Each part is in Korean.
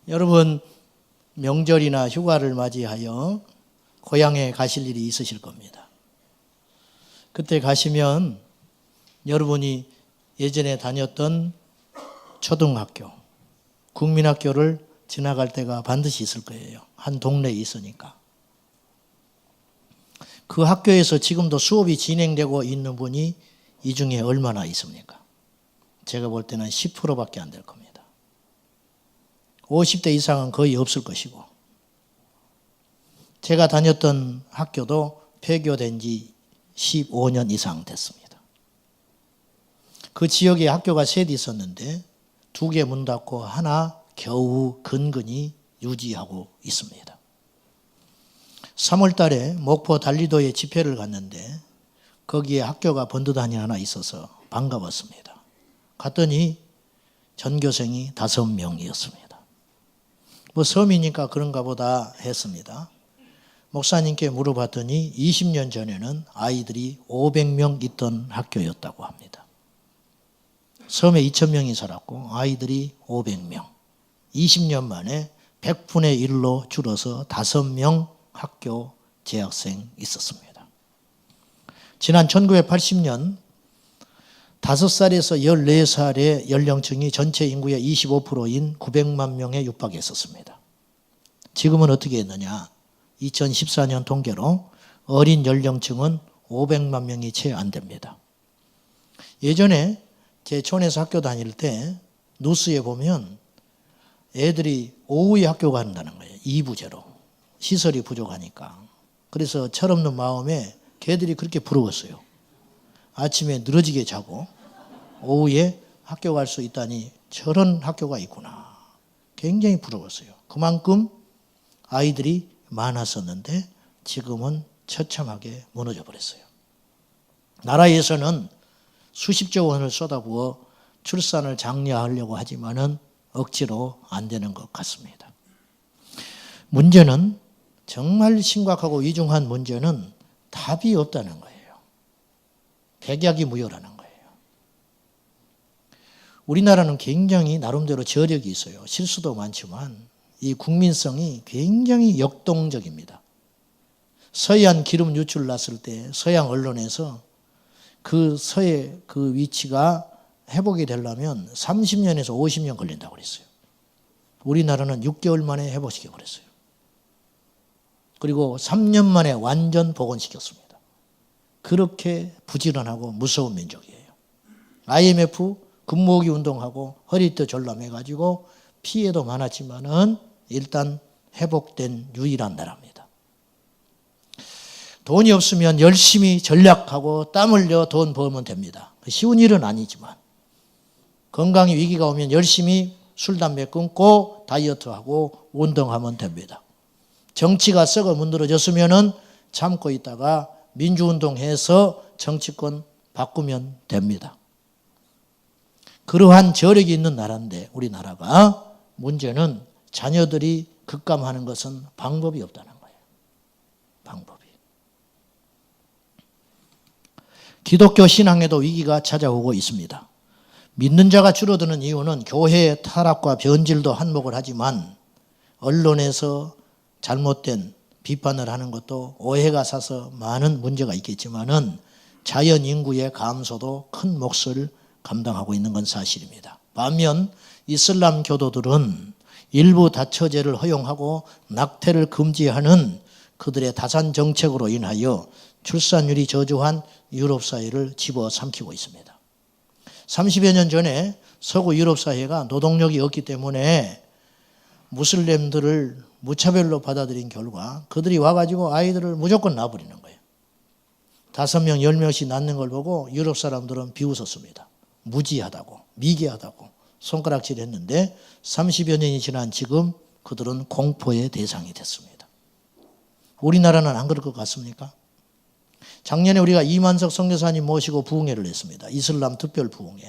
여러분 명절이나 휴가를 맞이하여 고향에 가실 일이 있으실 겁니다. 그때 가시면 여러분이 예전에 다녔던 초등학교, 국민학교를 지나갈 때가 반드시 있을 거예요. 한 동네에 있으니까. 그 학교에서 지금도 수업이 진행되고 있는 분이 이 중에 얼마나 있습니까? 제가 볼 때는 10%밖에 안 될 겁니다. 50대 이상은 거의 없을 것이고, 제가 다녔던 학교도 폐교된 지 15년 이상 됐습니다. 그 지역에 학교가 셋 있었는데 2개 문 닫고 하나 겨우 근근히 유지하고 있습니다. 3월 달에 목포 달리도에 집회를 갔는데 거기에 학교가 번듯하니 하나 있어서 반가웠습니다. 갔더니 전교생이 5명이었습니다. 뭐 섬이니까 그런가 보다 했습니다. 목사님께 물어봤더니 20년 전에는 아이들이 500명 있던 학교였다고 합니다. 섬에 2,000명이 살았고 아이들이 500명. 20년 만에 100분의 1로 줄어서 5명 학교 재학생 있었습니다. 지난 1980년 5살에서 14살의 연령층이 전체 인구의 25%인 900만 명에 육박했었습니다. 지금은 어떻게 했느냐? 2014년 통계로 어린 연령층은 500만 명이 채 안 됩니다. 예전에 제 촌에서 학교 다닐 때 뉴스에 보면 애들이 오후에 학교 간다는 거예요. 이부제로. 시설이 부족하니까. 그래서 철없는 마음에 걔들이 그렇게 부러웠어요. 아침에 늘어지게 자고 오후에 학교 갈 수 있다니 저런 학교가 있구나. 굉장히 부러웠어요. 그만큼 아이들이 많았었는데 지금은 처참하게 무너져 버렸어요. 나라에서는 수십조 원을 쏟아부어 출산을 장려하려고 하지만은 억지로 안 되는 것 같습니다. 문제는 정말 심각하고 위중한 문제는 답이 없다는 거예요. 백약이 무효라는 거예요. 우리나라는 굉장히 나름대로 저력이 있어요. 실수도 많지만 이 국민성이 굉장히 역동적입니다. 서해안 기름 유출 났을 때 서양 언론에서 그 서해 그 위치가 회복이 되려면 30년에서 50년 걸린다고 그랬어요. 우리나라는 6개월 만에 회복시켜 버렸어요. 그리고 3년 만에 완전 복원시켰습니다. 그렇게 부지런하고 무서운 민족이에요. IMF 금모으기 운동하고 허리띠 졸라매가지고 피해도 많았지만은 일단 회복된 유일한 나라입니다. 돈이 없으면 열심히 전략하고 땀 흘려 돈 벌면 됩니다. 쉬운 일은 아니지만 건강에 위기가 오면 열심히 술, 담배 끊고 다이어트하고 운동하면 됩니다. 정치가 썩어 문드러졌으면 참고 있다가 민주운동해서 정치권 바꾸면 됩니다. 그러한 저력이 있는 나라인데 우리나라가 문제는 자녀들이 급감하는 것은 방법이 없다는 거예요. 방법이. 기독교 신앙에도 위기가 찾아오고 있습니다. 믿는 자가 줄어드는 이유는 교회의 타락과 변질도 한몫을 하지만 언론에서 잘못된 비판을 하는 것도 오해가 사서 많은 문제가 있겠지만은 자연 인구의 감소도 큰 몫을 감당하고 있는 건 사실입니다. 반면 이슬람 교도들은 일부 다처제를 허용하고 낙태를 금지하는 그들의 다산 정책으로 인하여 출산율이 저조한 유럽 사회를 집어삼키고 있습니다. 30여 년 전에 서구 유럽 사회가 노동력이 없기 때문에 무슬림들을 무차별로 받아들인 결과 그들이 와가지고 아이들을 무조건 낳아버리는 거예요. 5명, 10명씩 낳는 걸 보고 유럽 사람들은 비웃었습니다. 무지하다고, 미개하다고 손가락질 했는데 30여 년이 지난 지금 그들은 공포의 대상이 됐습니다. 우리나라는 안 그럴 것 같습니까? 작년에 우리가 이만석 선교사님 모시고 부흥회를 했습니다. 이슬람 특별 부흥회.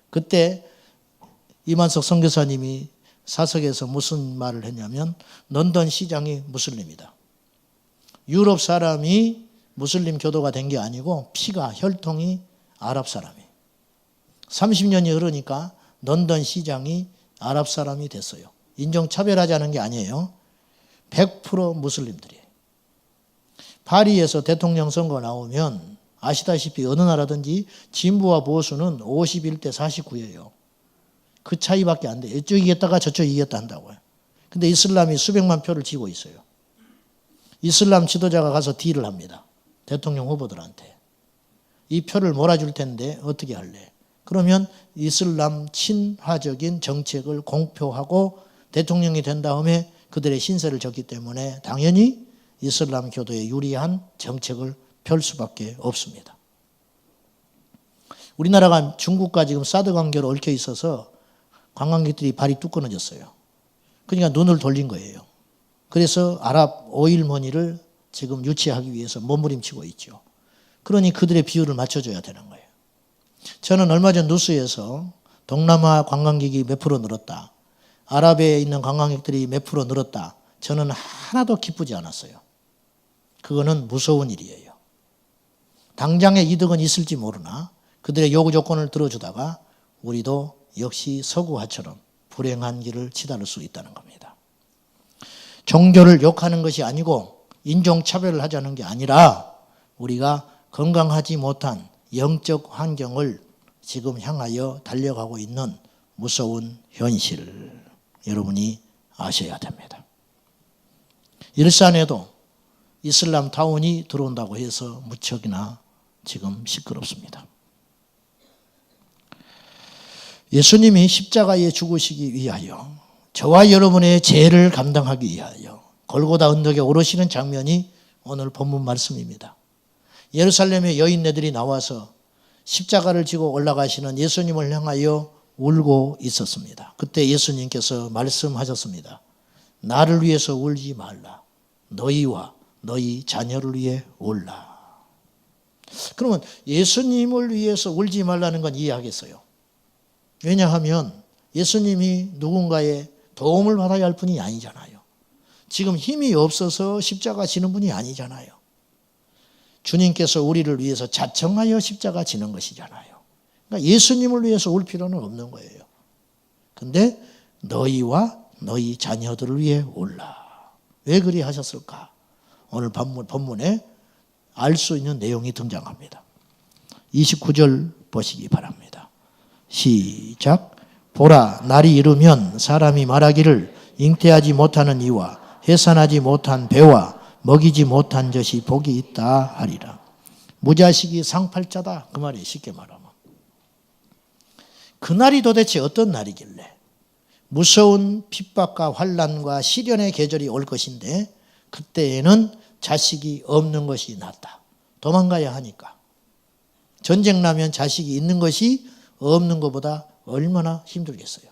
그때 이만석 선교사님이 사석에서 무슨 말을 했냐면 런던 시장이 무슬림이다. 유럽 사람이 무슬림 교도가 된 게 아니고 피가 혈통이 아랍 사람이에요. 30년이 흐르니까 런던 시장이 아랍 사람이 됐어요. 인종차별하자는 게 아니에요. 100% 무슬림들이에요. 파리에서 대통령 선거 나오면 아시다시피 어느 나라든지 진보와 보수는 51대 49예요. 그 차이밖에 안 돼요. 이쪽이 이겼다가 저쪽이 이겼다 한다고요. 근데 이슬람이 수백만 표를 쥐고 있어요. 이슬람 지도자가 가서 딜을 합니다. 대통령 후보들한테. 이 표를 몰아줄 텐데 어떻게 할래? 그러면 이슬람 친화적인 정책을 공표하고 대통령이 된 다음에 그들의 신세를 졌기 때문에 당연히 이슬람 교도에 유리한 정책을 펼 수밖에 없습니다. 우리나라가 중국과 지금 사드 관계로 얽혀 있어서 관광객들이 발이 뚝 끊어졌어요. 그러니까 눈을 돌린 거예요. 그래서 아랍 오일머니를 지금 유치하기 위해서 몸부림치고 있죠. 그러니 그들의 비율을 맞춰줘야 되는 거예요. 저는 얼마 전 뉴스에서 동남아 관광객이 몇 프로 늘었다. 아랍에 있는 관광객들이 몇 프로 늘었다. 저는 하나도 기쁘지 않았어요. 그거는 무서운 일이에요. 당장의 이득은 있을지 모르나 그들의 요구 조건을 들어주다가 우리도 역시 서구화처럼 불행한 길을 치달을 수 있다는 겁니다. 종교를 욕하는 것이 아니고 인종차별을 하자는 게 아니라 우리가 건강하지 못한 영적 환경을 지금 향하여 달려가고 있는 무서운 현실, 여러분이 아셔야 됩니다. 일산에도 이슬람 타운이 들어온다고 해서 무척이나 지금 시끄럽습니다. 예수님이 십자가에 죽으시기 위하여 저와 여러분의 죄를 감당하기 위하여 골고다 언덕에 오르시는 장면이 오늘 본문 말씀입니다. 예루살렘의 여인네들이 나와서 십자가를 지고 올라가시는 예수님을 향하여 울고 있었습니다. 그때 예수님께서 말씀하셨습니다. 나를 위해서 울지 말라. 너희와 너희 자녀를 위해 울라. 그러면 예수님을 위해서 울지 말라는 건 이해하겠어요. 왜냐하면 예수님이 누군가의 도움을 받아야 할 분이 아니잖아요. 지금 힘이 없어서 십자가 지는 분이 아니잖아요. 주님께서 우리를 위해서 자청하여 십자가 지는 것이잖아요. 그러니까 예수님을 위해서 울 필요는 없는 거예요. 근데 너희와 너희 자녀들을 위해 울라. 왜 그리 하셨을까? 오늘 본문에 알 수 있는 내용이 등장합니다. 29절 보시기 바랍니다. 시작. 보라, 날이 이르면 사람이 말하기를 잉태하지 못하는 이와 해산하지 못한 배와 먹이지 못한 젖이 복이 있다 하리라. 무자식이 상팔자다 그 말이에요. 쉽게 말하면. 그날이 도대체 어떤 날이길래 무서운 핍박과 환난과 시련의 계절이 올 것인데 그때에는 자식이 없는 것이 낫다. 도망가야 하니까. 전쟁 나면 자식이 있는 것이 없는 것보다 얼마나 힘들겠어요.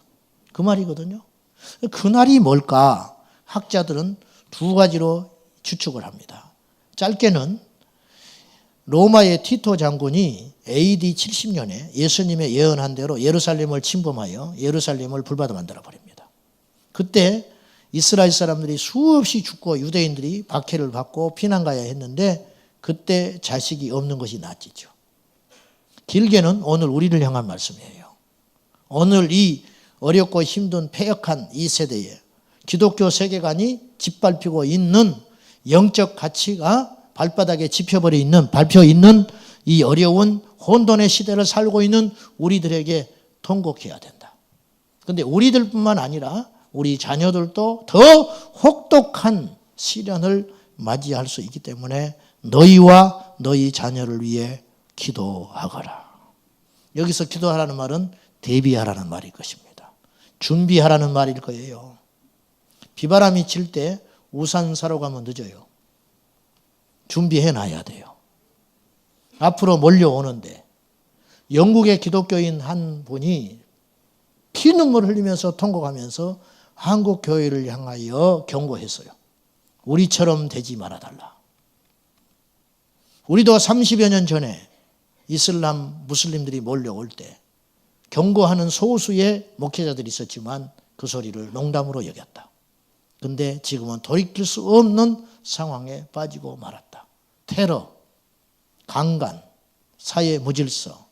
그 말이거든요. 그날이 뭘까? 학자들은 두 가지로 추측을 합니다. 짧게는 로마의 티토 장군이 AD 70년에 예수님의 예언한 대로 예루살렘을 침범하여 예루살렘을 불바다 만들어 버립니다. 그때 이스라엘 사람들이 수없이 죽고 유대인들이 박해를 받고 피난 가야 했는데 그때 자식이 없는 것이 낫지죠. 길게는 오늘 우리를 향한 말씀이에요. 오늘 이 어렵고 힘든 패역한 이 세대에 기독교 세계관이 짓밟히고 있는 영적 가치가 발바닥에 밟혀 있는 이 어려운 혼돈의 시대를 살고 있는 우리들에게 통곡해야 된다. 그런데 우리들뿐만 아니라 우리 자녀들도 더 혹독한 시련을 맞이할 수 있기 때문에 너희와 너희 자녀를 위해 기도하거라. 여기서 기도하라는 말은 대비하라는 말일 것입니다. 준비하라는 말일 거예요. 비바람이 칠 때 우산 사러 가면 늦어요. 준비해놔야 돼요. 앞으로 몰려오는데 영국의 기독교인 한 분이 피눈물 흘리면서 통곡하면서 한국 교회를 향하여 경고했어요. 우리처럼 되지 말아달라. 우리도 30여 년 전에 이슬람 무슬림들이 몰려올 때 경고하는 소수의 목회자들이 있었지만 그 소리를 농담으로 여겼다. 근데 지금은 돌이킬 수 없는 상황에 빠지고 말았다. 테러, 강간, 사회 무질서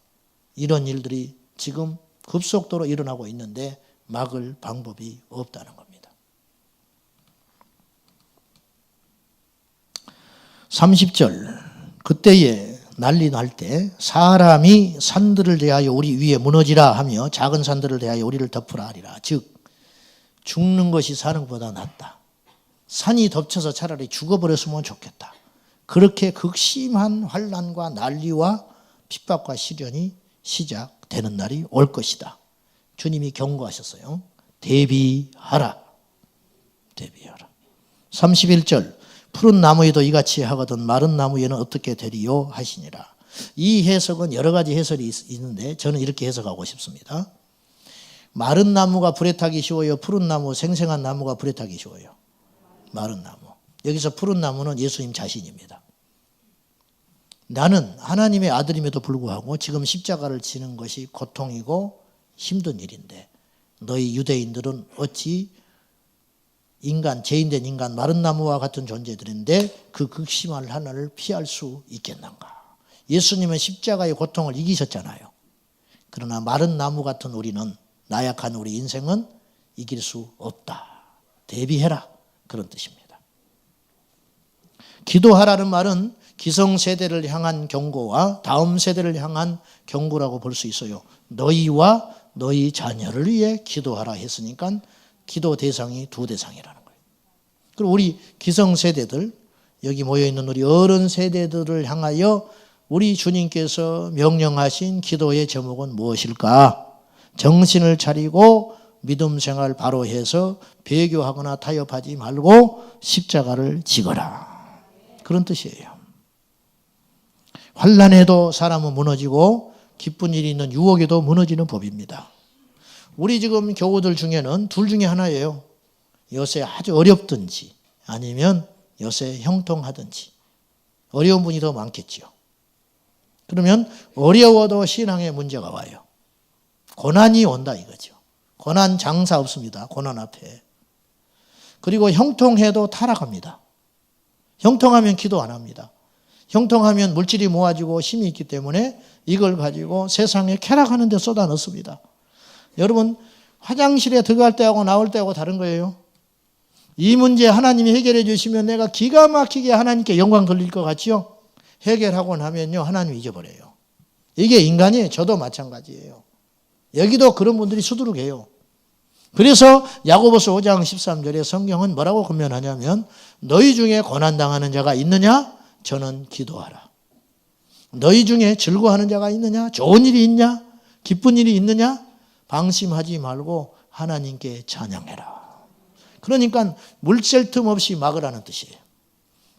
이런 일들이 지금 급속도로 일어나고 있는데 막을 방법이 없다는 겁니다. 30절 그때에 난리 날 때 사람이 산들을 대하여 우리 위에 무너지라 하며 작은 산들을 대하여 우리를 덮으라 하리라. 즉 죽는 것이 사는 것보다 낫다. 산이 덮쳐서 차라리 죽어버렸으면 좋겠다. 그렇게 극심한 환난과 난리와 핍박과 시련이 시작되는 날이 올 것이다. 주님이 경고하셨어요. 대비하라. 대비하라. 31절 푸른 나무에도 이같이 하거든 마른 나무에는 어떻게 되리요 하시니라. 이 해석은 여러 가지 해설이 있는데 저는 이렇게 해석하고 싶습니다. 마른 나무가 불에 타기 쉬워요? 푸른 나무, 생생한 나무가 불에 타기 쉬워요? 마른 나무. 여기서 푸른 나무는 예수님 자신입니다. 나는 하나님의 아들임에도 불구하고 지금 십자가를 지는 것이 고통이고 힘든 일인데 너희 유대인들은 어찌 인간, 죄인된 인간, 마른 나무와 같은 존재들인데 그 극심한 하나를 피할 수 있겠는가. 예수님은 십자가의 고통을 이기셨잖아요. 그러나 마른 나무 같은 우리는, 나약한 우리 인생은 이길 수 없다. 대비해라. 그런 뜻입니다. 기도하라는 말은 기성세대를 향한 경고와 다음 세대를 향한 경고라고 볼 수 있어요. 너희와 너희 자녀를 위해 기도하라 했으니까 기도 대상이 두 대상이라는 거예요. 그리고 우리 기성세대들, 여기 모여있는 우리 어른 세대들을 향하여 우리 주님께서 명령하신 기도의 제목은 무엇일까? 정신을 차리고 믿음 생활 바로 해서 배교하거나 타협하지 말고 십자가를 지거라. 그런 뜻이에요. 환난에도 사람은 무너지고 기쁜 일이 있는 유혹에도 무너지는 법입니다. 우리 지금 교우들 중에는 둘 중에 하나예요. 요새 아주 어렵든지 아니면 요새 형통하든지. 어려운 분이 더 많겠죠. 그러면 어려워도 신앙에 문제가 와요. 고난이 온다 이거죠. 고난 장사 없습니다. 고난 앞에. 그리고 형통해도 타락합니다. 형통하면 기도 안 합니다. 형통하면 물질이 모아지고 힘이 있기 때문에 이걸 가지고 세상에 쾌락하는 데 쏟아 넣습니다. 여러분 화장실에 들어갈 때하고 나올 때하고 다른 거예요. 이 문제 하나님이 해결해 주시면 내가 기가 막히게 하나님께 영광 돌릴 것 같죠? 해결하고 나면요 하나님 잊어버려요. 이게 인간이에요. 저도 마찬가지예요. 여기도 그런 분들이 수두룩해요. 그래서 야고보서 5장 13절에 성경은 뭐라고 권면하냐면 너희 중에 고난당하는 자가 있느냐? 저는 기도하라. 너희 중에 즐거워하는 자가 있느냐? 좋은 일이 있냐? 기쁜 일이 있느냐? 방심하지 말고 하나님께 찬양해라. 그러니까 물샐 틈 없이 막으라는 뜻이에요.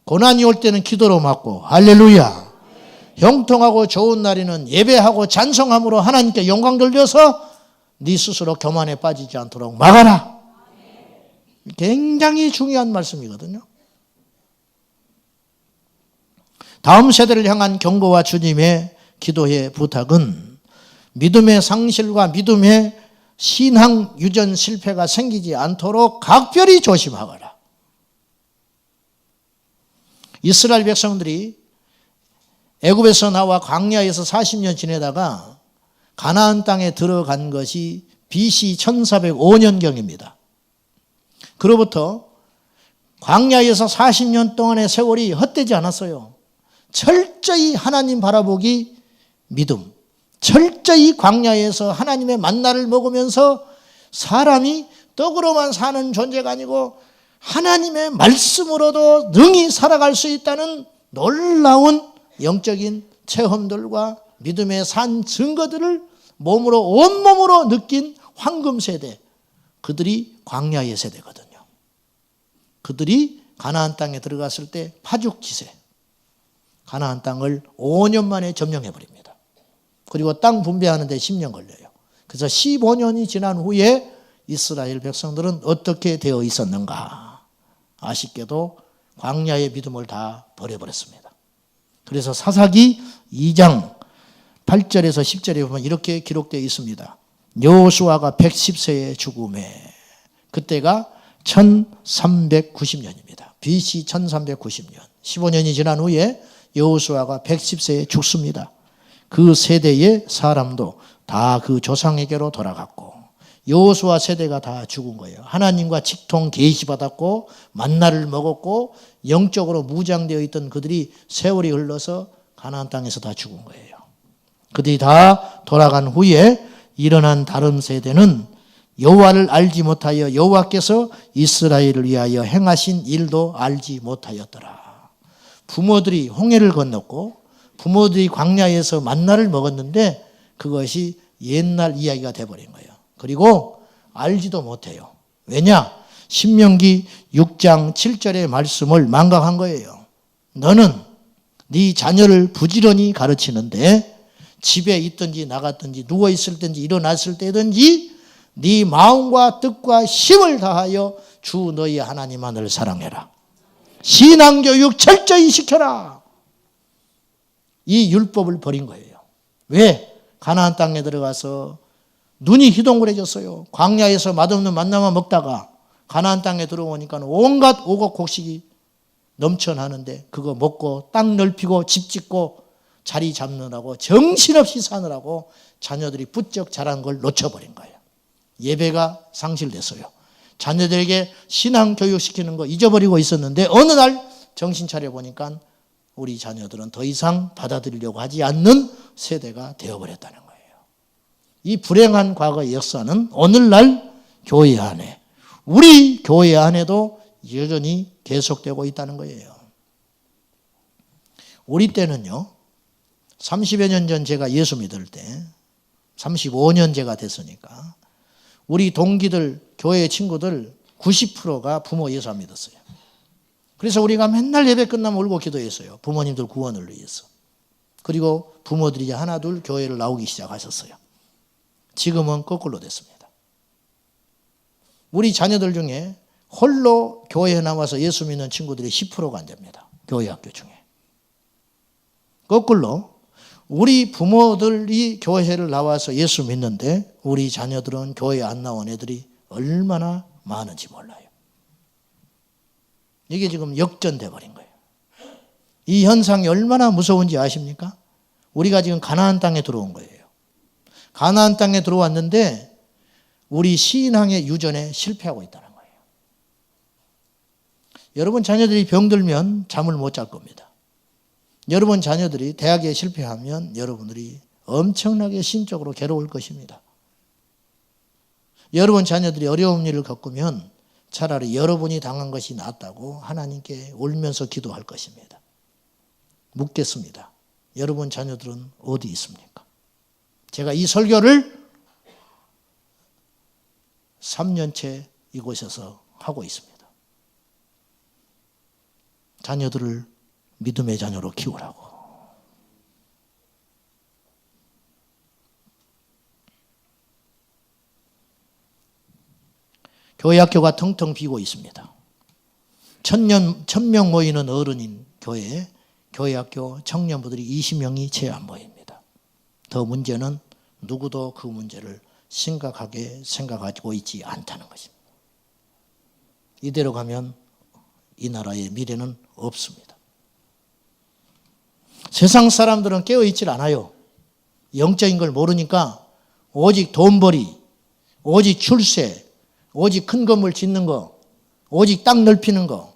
고난이 올 때는 기도로 막고 할렐루야. 형통하고 좋은 날에는 예배하고 찬송함으로 하나님께 영광 돌려서 네 스스로 교만에 빠지지 않도록 막아라. 굉장히 중요한 말씀이거든요. 다음 세대를 향한 경고와 주님의 기도의 부탁은 믿음의 상실과 믿음의 신앙 유전 실패가 생기지 않도록 각별히 조심하거라. 이스라엘 백성들이 애굽에서 나와 광야에서 40년 지내다가 가나안 땅에 들어간 것이 BC 1405년경입니다. 그로부터 광야에서 40년 동안의 세월이 헛되지 않았어요. 철저히 하나님 바라보기 믿음, 철저히 광야에서 하나님의 만나를 먹으면서 사람이 떡으로만 사는 존재가 아니고 하나님의 말씀으로도 능히 살아갈 수 있다는 놀라운 영적인 체험들과 믿음의 산 증거들을 몸으로 온몸으로 느낀 황금 세대, 그들이 광야의 세대거든요. 그들이 가나안 땅에 들어갔을 때 파죽지세, 가나안 땅을 5년 만에 점령해버립니다. 그리고 땅 분배하는 데 10년 걸려요. 그래서 15년이 지난 후에 이스라엘 백성들은 어떻게 되어 있었는가? 아쉽게도 광야의 믿음을 다 버려버렸습니다. 그래서 사사기 2장 8절에서 10절에 보면 이렇게 기록되어 있습니다. 여호수아가 110세의 죽음에, 그때가 1390년입니다. BC 1390년. 15년이 지난 후에 여호수아가 110세에 죽습니다. 그 세대의 사람도 다 그 조상에게로 돌아갔고 여호수아 세대가 다 죽은 거예요. 하나님과 직통 계시받았고 만나를 먹었고 영적으로 무장되어 있던 그들이 세월이 흘러서 가나안 땅에서 다 죽은 거예요. 그들이 다 돌아간 후에 일어난 다른 세대는 여호와를 알지 못하여 여호와께서 이스라엘을 위하여 행하신 일도 알지 못하였더라. 부모들이 홍해를 건넜고 부모들이 광야에서 만나를 먹었는데 그것이 옛날 이야기가 돼버린 거예요. 그리고 알지도 못해요. 왜냐? 신명기 6장 7절의 말씀을 망각한 거예요. 너는 네 자녀를 부지런히 가르치는데 집에 있든지 나갔든지 누워있을 든지 일어났을 때든지 네 마음과 뜻과 힘을 다하여 주 너희 하나님만을 사랑해라. 신앙교육 철저히 시켜라. 이 율법을 버린 거예요. 왜? 가나안 땅에 들어가서 눈이 희동그레졌어요. 광야에서 맛없는 만나만 먹다가 가나안 땅에 들어오니까 온갖 오곡곡식이 넘쳐나는데 그거 먹고 땅 넓히고 집 짓고 자리 잡느라고 정신없이 사느라고 자녀들이 부쩍 자란 걸 놓쳐버린 거예요. 예배가 상실됐어요. 자녀들에게 신앙 교육시키는 거 잊어버리고 있었는데 어느 날 정신 차려보니까 우리 자녀들은 더 이상 받아들이려고 하지 않는 세대가 되어버렸다는 거예요. 이 불행한 과거의 역사는 오늘날 교회 안에, 우리 교회 안에도 여전히 계속되고 있다는 거예요. 우리 때는요, 30여 년 전 제가 예수 믿을 때 35년째가 됐으니까 우리 동기들, 교회 친구들 90%가 부모 예수 안 믿었어요. 그래서 우리가 맨날 예배 끝나면 울고 기도했어요. 부모님들 구원을 위해서. 그리고 부모들이 이제 하나 둘 교회를 나오기 시작하셨어요. 지금은 거꾸로 됐습니다. 우리 자녀들 중에 홀로 교회에 나와서 예수 믿는 친구들이 10%가 안 됩니다. 교회 학교 중에. 거꾸로 우리 부모들이 교회를 나와서 예수 믿는데 우리 자녀들은 교회 안 나온 애들이 얼마나 많은지 몰라요. 이게 지금 역전돼 버린 거예요. 이 현상이 얼마나 무서운지 아십니까? 우리가 지금 가나안 땅에 들어온 거예요. 가나안 땅에 들어왔는데 우리 신앙의 유전에 실패하고 있다는 거예요. 여러분 자녀들이 병들면 잠을 못 잘 겁니다. 여러분 자녀들이 대학에 실패하면 여러분들이 엄청나게 신적으로 괴로울 것입니다. 여러분 자녀들이 어려운 일을 겪으면 차라리 여러분이 당한 것이 낫다고 하나님께 울면서 기도할 것입니다. 묻겠습니다. 여러분 자녀들은 어디 있습니까? 제가 이 설교를 3년째 이곳에서 하고 있습니다. 자녀들을 믿음의 자녀로 키우라고. 교회 학교가 텅텅 비고 있습니다. 1000명 모이는 어른인 교회에 교회 학교 청년부들이 20명이 채 안 모입니다. 더 문제는 누구도 그 문제를 심각하게 생각하고 있지 않다는 것입니다. 이대로 가면 이 나라의 미래는 없습니다. 세상 사람들은 깨어있질 않아요. 영적인 걸 모르니까 오직 돈벌이, 오직 출세, 오직 큰 건물 짓는 거, 오직 땅 넓히는 거,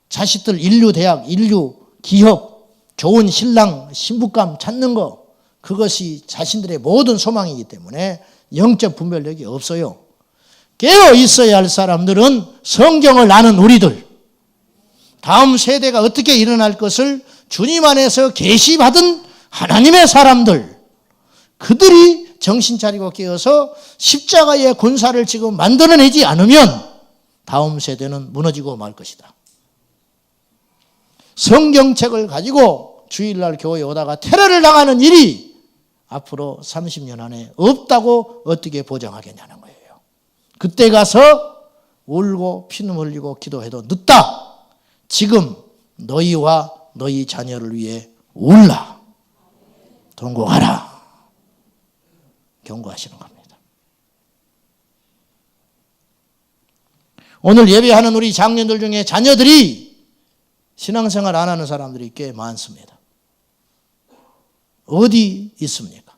자식들 인류 대학, 인류 기업, 좋은 신랑, 신부감 찾는 거, 그것이 자신들의 모든 소망이기 때문에 영적 분별력이 없어요. 깨어 있어야 할 사람들은 성경을 아는 우리들, 다음 세대가 어떻게 일어날 것을 주님 안에서 계시받은 하나님의 사람들, 그들이 정신 차리고 깨어서 십자가의 군사를 지금 만들어내지 않으면 다음 세대는 무너지고 말 것이다. 성경책을 가지고 주일날 교회에 오다가 테러를 당하는 일이 앞으로 30년 안에 없다고 어떻게 보장하겠냐는 거예요. 그때 가서 울고 피눈 흘리고 기도해도 늦다. 지금 너희와 너희 자녀를 위해 울라. 동거하라. 경고하시는 겁니다. 오늘 예배하는 우리 장년들 중에 자녀들이 신앙생활 안 하는 사람들이 꽤 많습니다. 어디 있습니까?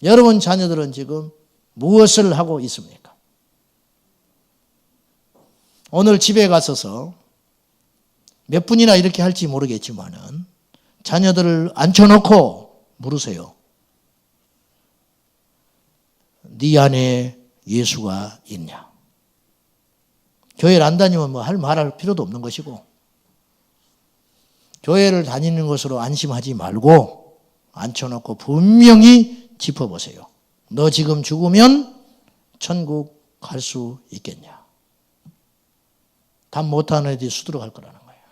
여러분 자녀들은 지금 무엇을 하고 있습니까? 오늘 집에 가서서 몇 분이나 이렇게 할지 모르겠지만은 자녀들을 앉혀놓고 물으세요. 네 안에 예수가 있냐? 교회를 안 다니면 뭐 말할 필요도 없는 것이고, 교회를 다니는 것으로 안심하지 말고 앉혀놓고 분명히 짚어보세요. 너 지금 죽으면 천국 갈 수 있겠냐? 답 못하는 애들이 수두룩할 거라는 거예요.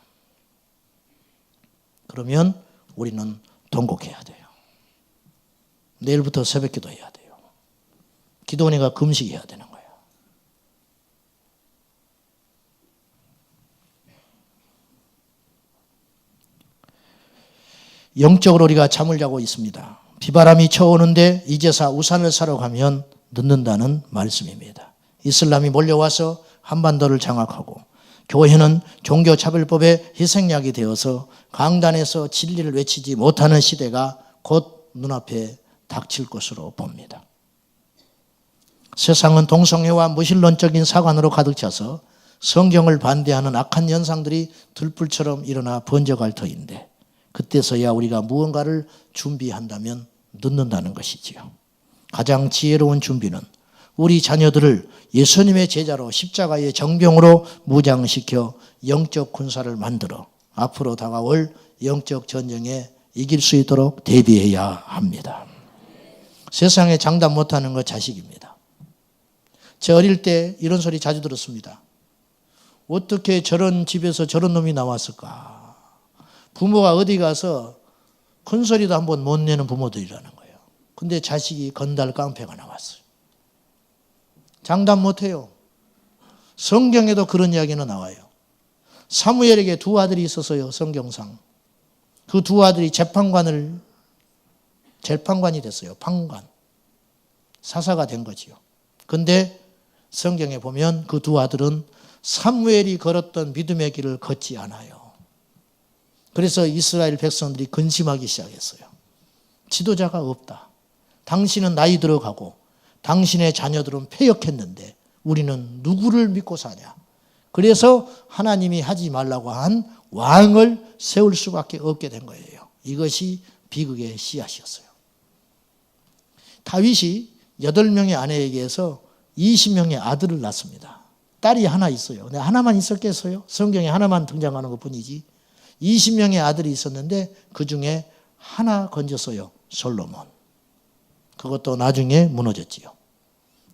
그러면 우리는 통곡해야 돼요. 내일부터 새벽 기도해야 돼요. 기도원이가 금식해야 되는 거예요. 영적으로 우리가 잠을 자고 있습니다. 비바람이 쳐오는데 이제서 우산을 사러 가면 늦는다는 말씀입니다. 이슬람이 몰려와서 한반도를 장악하고 교회는 종교차별법의 희생약이 되어서 강단에서 진리를 외치지 못하는 시대가 곧 눈앞에 닥칠 것으로 봅니다. 세상은 동성애와 무신론적인 사관으로 가득 차서 성경을 반대하는 악한 현상들이 들불처럼 일어나 번져갈 터인데 그때서야 우리가 무언가를 준비한다면 늦는다는 것이지요. 가장 지혜로운 준비는 우리 자녀들을 예수님의 제자로 십자가의 정병으로 무장시켜 영적 군사를 만들어 앞으로 다가올 영적 전쟁에 이길 수 있도록 대비해야 합니다. 세상에 장담 못하는 것 자식입니다. 제 어릴 때 이런 소리 자주 들었습니다. 어떻게 저런 집에서 저런 놈이 나왔을까? 부모가 어디 가서 큰 소리도 한번 못 내는 부모들이라는 거예요. 근데 자식이 건달 깡패가 나왔어요. 장담 못해요. 성경에도 그런 이야기는 나와요. 사무엘에게 두 아들이 있었어요. 성경상. 그 두 아들이 재판관이 됐어요. 판관. 사사가 된 거지요. 근데 성경에 보면 그 두 아들은 사무엘이 걸었던 믿음의 길을 걷지 않아요. 그래서 이스라엘 백성들이 근심하기 시작했어요. 지도자가 없다. 당신은 나이 들어가고 당신의 자녀들은 폐역했는데 우리는 누구를 믿고 사냐. 그래서 하나님이 하지 말라고 한 왕을 세울 수밖에 없게 된 거예요. 이것이 비극의 씨앗이었어요. 다윗이 8명의 아내에게서 20명의 아들을 낳습니다. 딸이 하나 있어요. 근데 하나만 있었겠어요? 성경에 하나만 등장하는 것뿐이지. 20명의 아들이 있었는데 그 중에 하나 건졌어요. 솔로몬. 그것도 나중에 무너졌지요.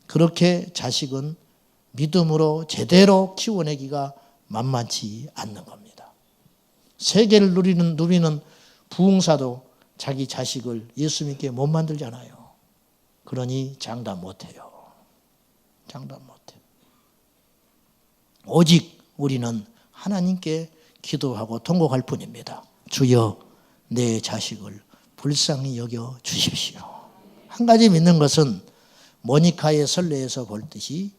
그렇게 자식은 믿음으로 제대로 키워내기가 만만치 않는 겁니다. 세계를 누리는 부흥사도 자기 자식을 예수 믿게 못 만들잖아요. 그러니 장담 못해요. 장담 못해요. 오직 우리는 하나님께 기도하고 통곡할 뿐입니다. 주여 내 자식을 불쌍히 여겨 주십시오. 한 가지 믿는 것은 모니카의 설례에서 볼 듯이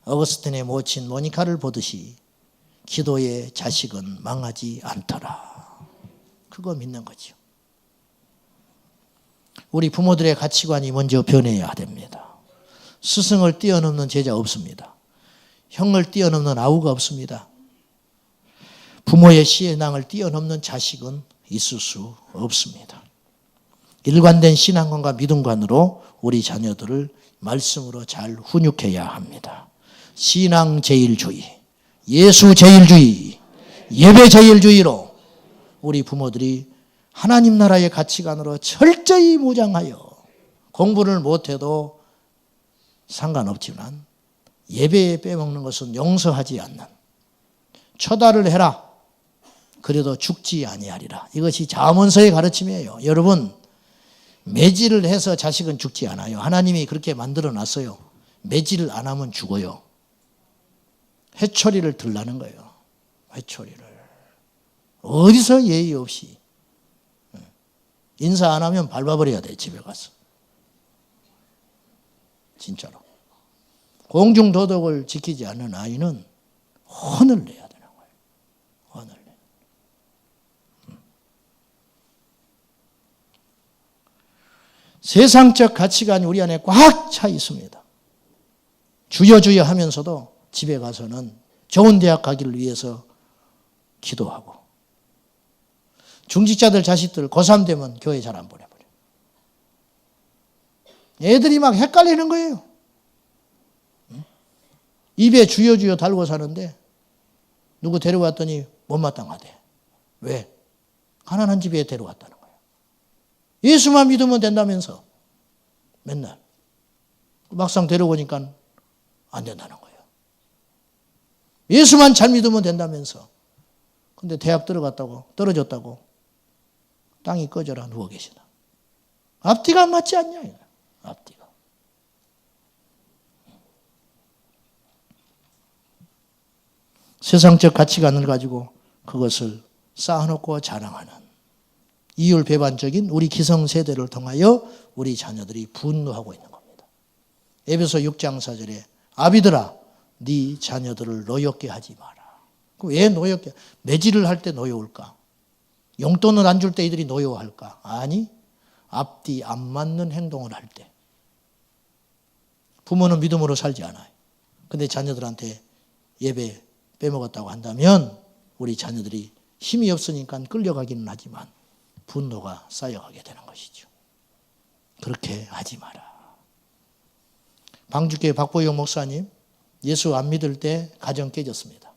어거스틴의 모친 모니카를 보듯이 기도의 자식은 망하지 않더라. 그거 믿는 거죠. 우리 부모들의 가치관이 먼저 변해야 됩니다. 스승을 뛰어넘는 제자 없습니다. 형을 뛰어넘는 아우가 없습니다. 부모의 신앙을 뛰어넘는 자식은 있을 수 없습니다. 일관된 신앙관과 믿음관으로 우리 자녀들을 말씀으로 잘 훈육해야 합니다. 신앙 제일주의, 예수 제일주의, 예배 제일주의로 우리 부모들이 하나님 나라의 가치관으로 철저히 무장하여 공부를 못해도 상관없지만 예배에 빼먹는 것은 용서하지 않는, 처달을 해라 그래도 죽지 아니하리라. 이것이 잠언서의 가르침이에요. 여러분, 매질을 해서 자식은 죽지 않아요. 하나님이 그렇게 만들어 놨어요. 매질을 안 하면 죽어요. 회초리를 들라는 거예요. 회초리를. 어디서 예의 없이. 인사 안 하면 밟아버려야 돼, 집에 가서. 진짜로. 공중도덕을 지키지 않는 아이는 혼을 내야 되는 거예요. 혼을 내. 세상적 가치관이 우리 안에 꽉 차 있습니다. 주여 주여 하면서도 집에 가서는 좋은 대학 가기를 위해서 기도하고, 중직자들 자식들 고3 되면 교회 잘 안 보내버려. 애들이 막 헷갈리는 거예요. 입에 주여 주여 달고 사는데 누구 데려왔더니 못마땅하대. 왜? 가난한 집에 데려왔다는 거예요. 예수만 믿으면 된다면서 맨날. 막상 데려오니까 안 된다는 거예요. 예수만 잘 믿으면 된다면서. 근데 대학 떨어졌다고 땅이 꺼져라 누워 계시다. 앞뒤가 맞지 않냐? 앞뒤가. 세상적 가치관을 가지고 그것을 쌓아놓고 자랑하는 이율배반적인 우리 기성세대를 통하여 우리 자녀들이 분노하고 있는 겁니다. 에베소 6장 4절에 아비들아 네 자녀들을 노엽게 하지 마라. 왜 노엽게? 매질을 할 때 노여울까? 용돈을 안 줄 때 이들이 노여워할까? 아니, 앞뒤 안 맞는 행동을 할 때. 부모는 믿음으로 살지 않아요. 근데 자녀들한테 예배 빼먹었다고 한다면 우리 자녀들이 힘이 없으니까 끌려가기는 하지만 분노가 쌓여가게 되는 것이죠. 그렇게 하지 마라. 방주교회 박보영 목사님, 예수 안 믿을 때 가정 깨졌습니다.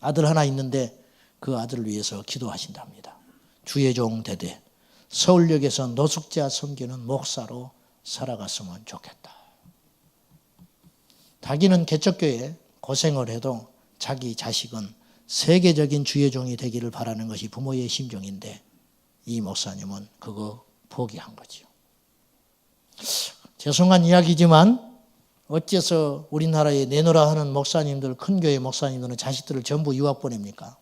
아들 하나 있는데 그 아들을 위해서 기도하신답니다. 주의 종 되되 서울역에서 노숙자 섬기는 목사로 살아갔으면 좋겠다. 자기는 개척교회에 고생을 해도 자기 자식은 세계적인 주의 종이 되기를 바라는 것이 부모의 심정인데 이 목사님은 그거 포기한 거죠. 죄송한 이야기지만 어째서 우리나라에 내노라 하는 목사님들, 큰 교회 목사님들은 자식들을 전부 유학 보냅니까?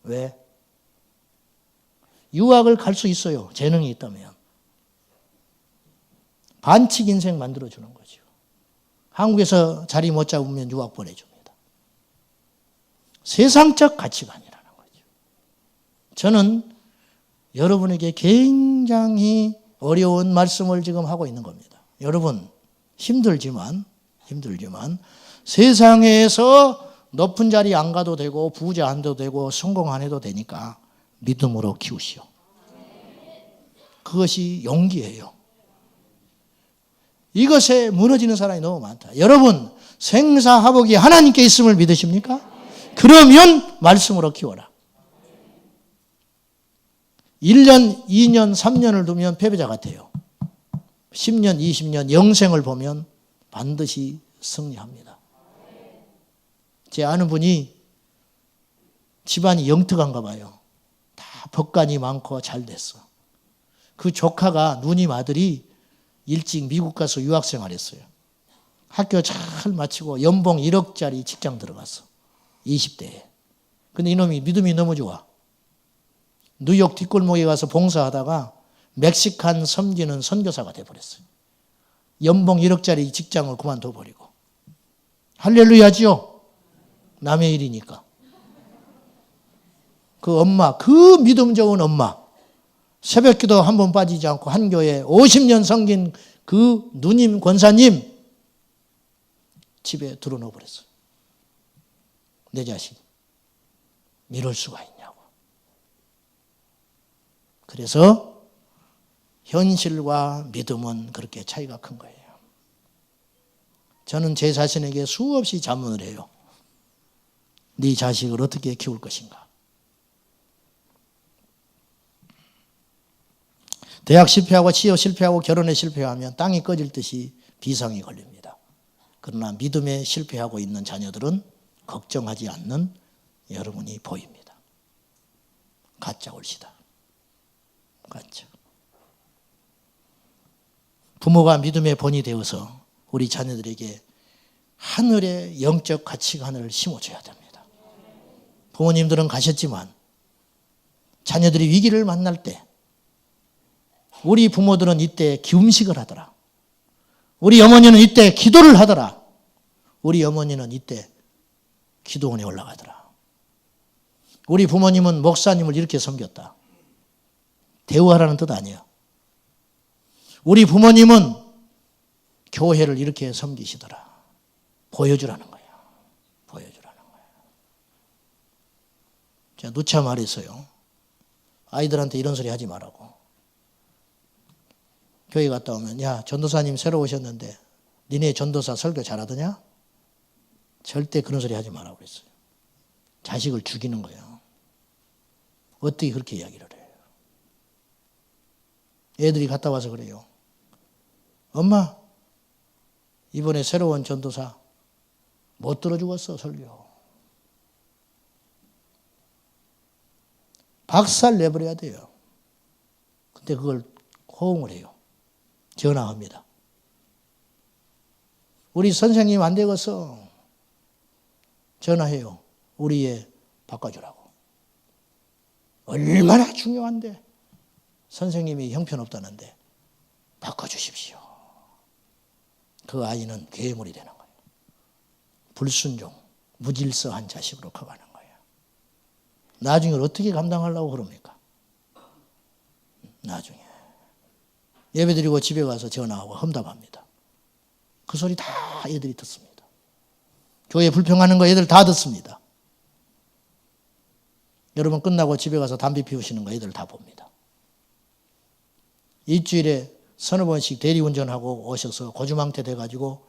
왜? 유학을 갈 수 있어요. 재능이 있다면. 반칙 인생 만들어주는 거죠. 한국에서 자리 못 잡으면 유학 보내줍니다. 세상적 가치관이라는 거죠. 저는 여러분에게 굉장히 어려운 말씀을 지금 하고 있는 겁니다. 여러분 힘들지만 세상에서 높은 자리 안 가도 되고 부자 안 돼도 되고 성공 안 해도 되니까 믿음으로 키우시오. 그것이 용기예요. 이것에 무너지는 사람이 너무 많다. 여러분 생사화복이 하나님께 있음을 믿으십니까? 그러면 말씀으로 키워라. 1년, 2년, 3년을 두면 패배자 같아요. 10년, 20년 영생을 보면 반드시 승리합니다. 제 아는 분이 집안이 영특한가 봐요. 다 법관이 많고 잘 됐어. 그 조카가 누님 아들이 일찍 미국 가서 유학생활 했어요. 학교 잘 마치고 연봉 1억짜리 직장 들어갔어. 20대에. 근데 이놈이 믿음이 너무 좋아. 뉴욕 뒷골목에 가서 봉사하다가 멕시칸 섬기는 선교사가 돼버렸어요. 연봉 1억짜리 직장을 그만둬 버리고. 할렐루야죠. 남의 일이니까. 그 엄마, 그 믿음 좋은 엄마, 새벽기도 한 번 빠지지 않고 한 교회 50년 섬긴 그 누님 권사님 집에 들어놓아 버렸어요. 내 자식 이럴 수가 있냐고. 그래서 현실과 믿음은 그렇게 차이가 큰 거예요. 저는 제 자신에게 수없이 자문을 해요. 네 자식을 어떻게 키울 것인가. 대학 실패하고 취업 실패하고 결혼에 실패하면 땅이 꺼질 듯이 비상이 걸립니다. 그러나 믿음에 실패하고 있는 자녀들은 걱정하지 않는 여러분이 보입니다. 가짜 올시다. 가짜. 부모가 믿음의 본이 되어서 우리 자녀들에게 하늘의 영적 가치관을 심어줘야 됩니다. 부모님들은 가셨지만 자녀들이 위기를 만날 때 우리 부모들은 이때 기음식을 하더라. 우리 어머니는 이때 기도를 하더라. 우리 어머니는 이때 기도원에 올라가더라. 우리 부모님은 목사님을 이렇게 섬겼다. 대우하라는 뜻 아니에요. 우리 부모님은 교회를 이렇게 섬기시더라. 보여주라는 거예요. 보여주라는 거예요. 제가 누차 말했어요. 아이들한테 이런 소리 하지 말라고. 교회 갔다 오면 야 전도사님 새로 오셨는데 니네 전도사 설교 잘하더냐? 절대 그런 소리 하지 말라고 그랬어요. 자식을 죽이는 거예요. 어떻게 그렇게 이야기를 해요? 애들이 갔다 와서 그래요. 엄마 이번에 새로 온 전도사 못 들어 죽었어 설교. 박살 내버려야 돼요. 근데 그걸 호응을 해요. 전화합니다. 우리 선생님 안 되겠어. 전화해요. 우리 애 바꿔주라고. 얼마나 중요한데. 선생님이 형편없다는데 바꿔주십시오. 그 아이는 괴물이 되는 거예요. 불순종, 무질서한 자식으로 커가는 거예요. 나중에 어떻게 감당하려고 그럽니까? 나중에. 예배드리고 집에 가서 전화하고 험담합니다. 그 소리 다 애들이 듣습니다. 교회 불평하는 거 애들 다 듣습니다. 여러분 끝나고 집에 가서 담배 피우시는 거 애들 다 봅니다. 일주일에 서너 번씩 대리운전하고 오셔서 고주망태 돼가지고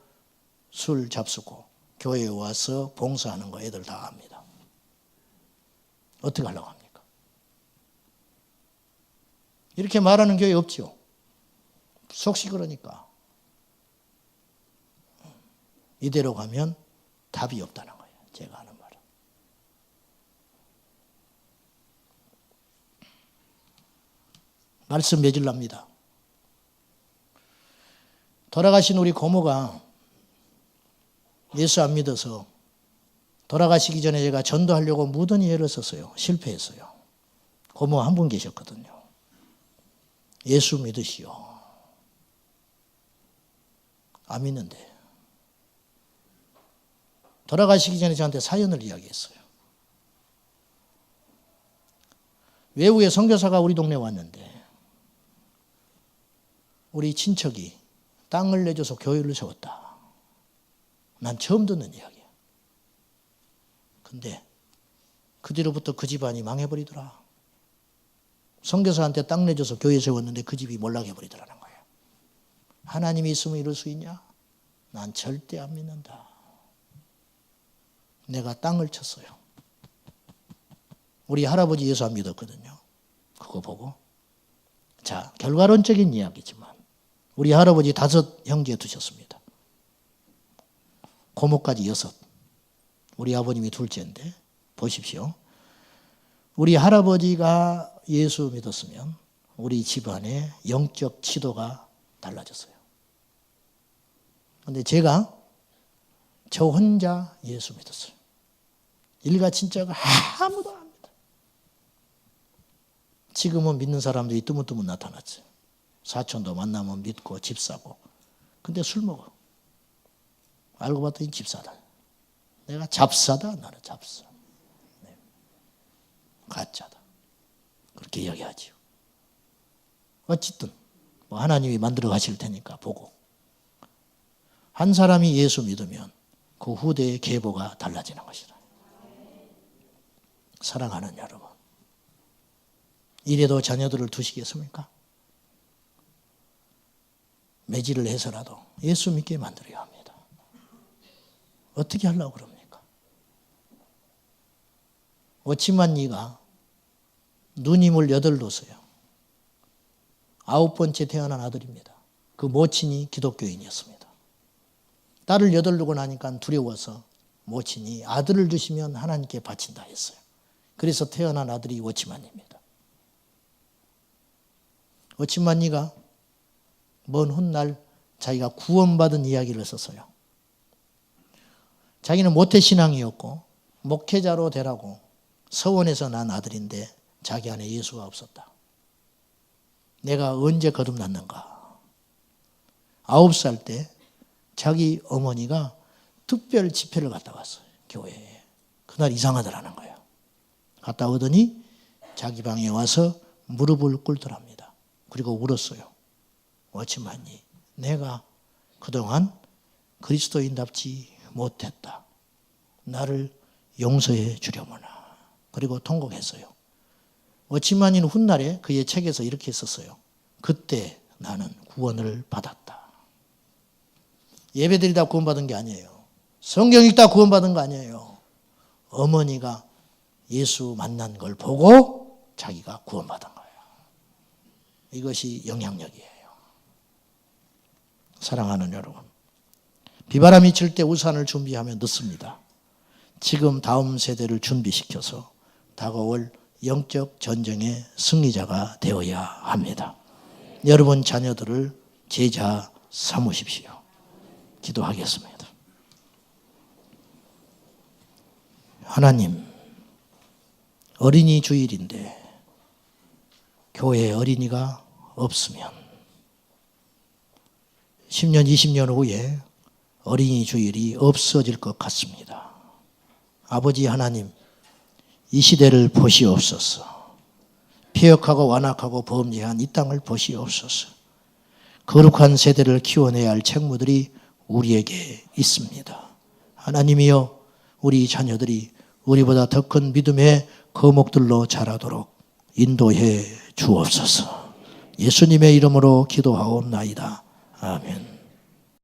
술 잡수고 교회에 와서 봉사하는 거 애들 다 압니다. 어떻게 하려고 합니까? 이렇게 말하는 교회 없죠. 속시 그러니까. 이대로 가면 답이 없다는 거예요. 제가 하는 말은. 말씀 맺으랍니다. 돌아가신 우리 고모가 예수 안 믿어서 돌아가시기 전에 제가 전도하려고 무던히 애를 썼어요. 실패했어요. 고모 한 분 계셨거든요. 예수 믿으시오. 안 믿는데. 돌아가시기 전에 저한테 사연을 이야기했어요. 외국의 선교사가 우리 동네에 왔는데 우리 친척이 땅을 내줘서 교회를 세웠다. 난 처음 듣는 이야기야. 근데 그 뒤로부터 그 집안이 망해버리더라. 선교사한테 땅 내줘서 교회 세웠는데 그 집이 몰락해버리더라는 거예요. 하나님이 있으면 이럴 수 있냐? 난 절대 안 믿는다. 내가 땅을 쳤어요. 우리 할아버지 예수 안 믿었거든요. 그거 보고. 자, 결과론적인 이야기지만 우리 할아버지 5 형제 두셨습니다. 고모까지 6. 우리 아버님이 둘째인데 보십시오. 우리 할아버지가 예수 믿었으면 우리 집안의 영적 지도가 달라졌어요. 그런데 제가 저 혼자 예수 믿었어요. 일가 친척가 아무도 안 믿어요. 지금은 믿는 사람들이 뜨문뜨문 나타났어요. 사촌도 만나면 믿고 집 사고. 근데 술 먹어. 알고 봤더니 집사다. 내가 잡사다. 나는 잡사. 네. 가짜다. 그렇게 이야기하지요. 어쨌든 뭐 하나님이 만들어 가실 테니까 보고. 한 사람이 예수 믿으면 그 후대의 계보가 달라지는 것이다. 사랑하는 여러분. 이래도 자녀들을 두시겠습니까? 매질을 해서라도 예수 믿게 만들어야 합니다. 어떻게 하려고 그럽니까? 오치만니가 누님을 8 뒀어요. 9번째 태어난 아들입니다. 그 모친이 기독교인이었습니다. 딸을 8 두고 나니까 두려워서 모친이 아들을 주시면 하나님께 바친다 했어요. 그래서 태어난 아들이 오치만니입니다. 오치만니가 먼 훗날 자기가 구원받은 이야기를 썼어요. 자기는 모태신앙이었고 목회자로 되라고 서원에서 난 아들인데 자기 안에 예수가 없었다. 내가 언제 거듭났는가. 9살 때 자기 어머니가 특별 집회를 갔다 왔어요. 교회에. 그날 이상하더라는 거예요. 갔다 오더니 자기 방에 와서 무릎을 꿇더랍니다. 그리고 울었어요. 어찌만니 내가 그동안 그리스도인답지 못했다. 나를 용서해 주려무나. 그리고 통곡했어요. 워치만인 훗날에 그의 책에서 이렇게 썼어요. 그때 나는 구원을 받았다. 예배드리다 구원받은 게 아니에요. 성경 읽다 구원받은 거 아니에요. 어머니가 예수 만난 걸 보고 자기가 구원받은 거예요. 이것이 영향력이에요. 사랑하는 여러분, 비바람이 칠 때 우산을 준비하면 늦습니다. 지금 다음 세대를 준비시켜서 다가올 영적 전쟁의 승리자가 되어야 합니다. 여러분 자녀들을 제자 삼으십시오. 기도하겠습니다. 하나님, 어린이 주일인데 교회에 어린이가 없으면 10년, 20년 후에 어린이 주일이 없어질 것 같습니다. 아버지 하나님, 이 시대를 보시옵소서. 폐역하고 완악하고 범죄한 이 땅을 보시옵소서. 거룩한 세대를 키워내야 할 책무들이 우리에게 있습니다. 하나님이여, 우리 자녀들이 우리보다 더 큰 믿음의 거목들로 자라도록 인도해 주옵소서. 예수님의 이름으로 기도하옵나이다. 아멘.